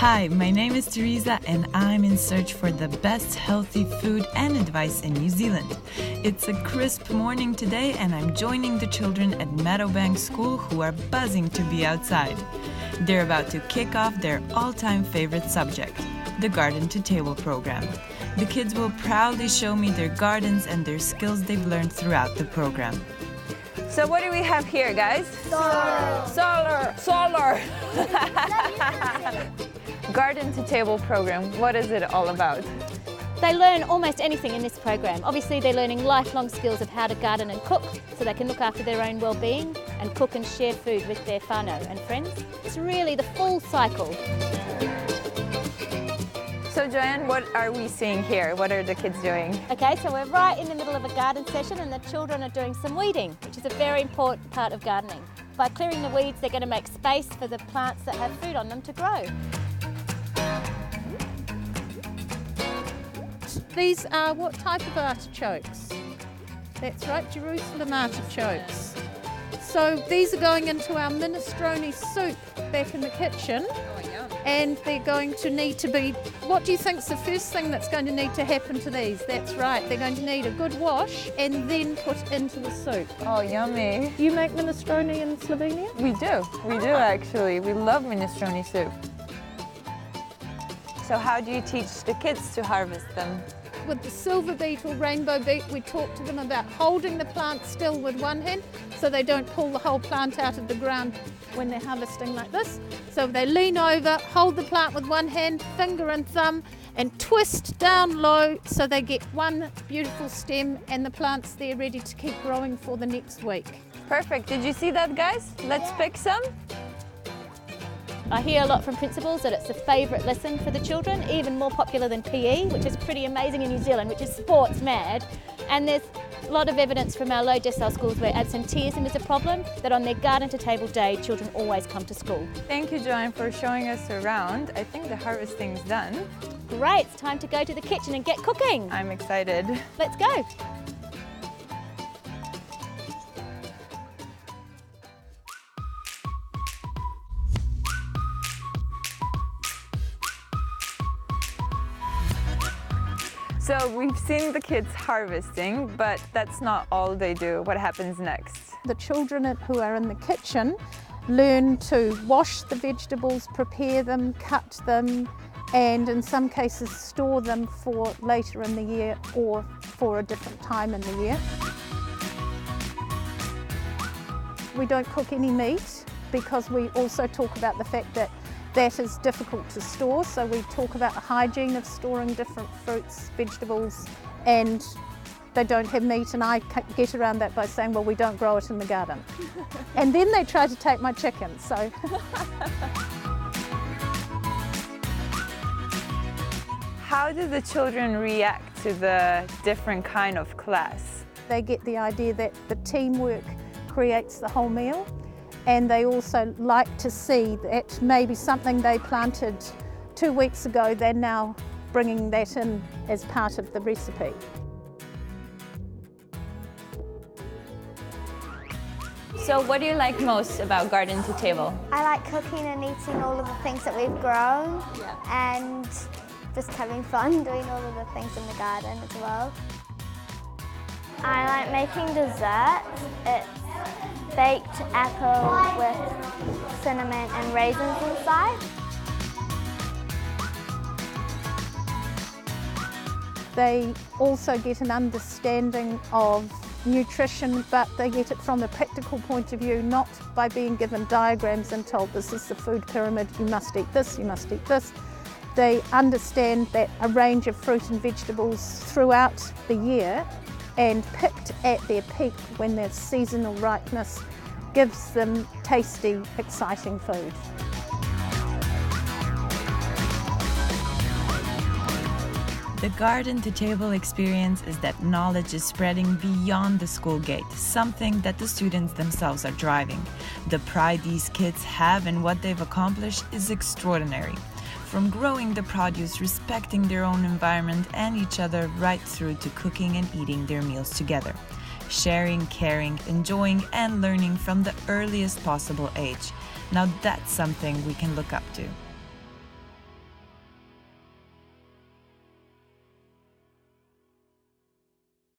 Hi, my name is Tereza and I'm in search for the best healthy food and advice in New Zealand. It's a crisp morning today and I'm joining the children at Meadowbank school who are buzzing to be outside. They're about to kick off their all-time favorite subject, the Garden to Table program. The kids will proudly show me their gardens and their skills they've learned throughout the program. So what do we have here, guys? Solar. Garden to Table program, what is it all about? They learn almost anything in this program. Obviously they're learning lifelong skills of how to garden and cook so they can look after their own well-being and cook and share food with their whānau and friends. It's really the full cycle. So Joanne, what are we seeing here? What are the kids doing? Okay, so we're right in the middle of a garden session and the children are doing some weeding, which is a very important part of gardening. By clearing the weeds, they're going to make space for the plants that have food on them to grow. These are what type of artichokes? That's right, Jerusalem artichokes. So these are going into our minestrone soup back in the kitchen. And they're going to need to be, what do you think's the first thing that's going to need to happen to these? That's right, they're going to need a good wash and then put into the soup. Oh, yummy. You make minestrone in Slovenia? We do actually. We love minestrone soup. So how do you teach the kids to harvest them? With the silver beet or rainbow beet, we talk to them about holding the plant still with one hand so they don't pull the whole plant out of the ground when they're harvesting like this. So they lean over, hold the plant with one hand, finger and thumb, and twist down low so they get one beautiful stem and the plant's there ready to keep growing for the next week. Perfect. Did you see that, guys? Let's pick some. I hear a lot from principals that it's a favourite lesson for the children, even more popular than PE, which is pretty amazing in New Zealand, which is sports mad. And there's a lot of evidence from our low decile schools where absenteeism is a problem, that on their garden to table day, children always come to school. Thank you, Joanne, for showing us around. I think the harvesting's done. Great, it's time to go to the kitchen and get cooking. I'm excited. Let's go. So we've seen the kids harvesting, but that's not all they do. What happens next? The children who are in the kitchen learn to wash the vegetables, prepare them, cut them, and in some cases store them for later in the year or for a different time in the year. We don't cook any meat because we also talk about the fact that that is difficult to store, so we talk about the hygiene of storing different fruits, vegetables, and they don't have meat, and I get around that by saying, well, we don't grow it in the garden. And then they try to take my chicken, so. How do the children react to the different kind of class? They get the idea that the teamwork creates the whole meal. And they also like to see that maybe something they planted 2 weeks ago, they're now bringing that in as part of the recipe. So what do you like most about Garden to Table? I like cooking and eating all of the things that we've grown and just having fun doing all of the things in the garden as well. I like making desserts. It's baked apple with cinnamon and raisins inside. They also get an understanding of nutrition, but they get it from the practical point of view, not by being given diagrams and told this is the food pyramid, you must eat this, you must eat this. They understand that a range of fruit and vegetables throughout the year and picked at their peak when there's seasonal ripeness gives them tasty, exciting food. The Garden to Table experience is that knowledge is spreading beyond the school gate, something that the students themselves are driving. The pride these kids have in what they've accomplished is extraordinary. From growing the produce, respecting their own environment and each other, right through to cooking and eating their meals together. Sharing, caring, enjoying and learning from the earliest possible age. Now that's something we can look up to.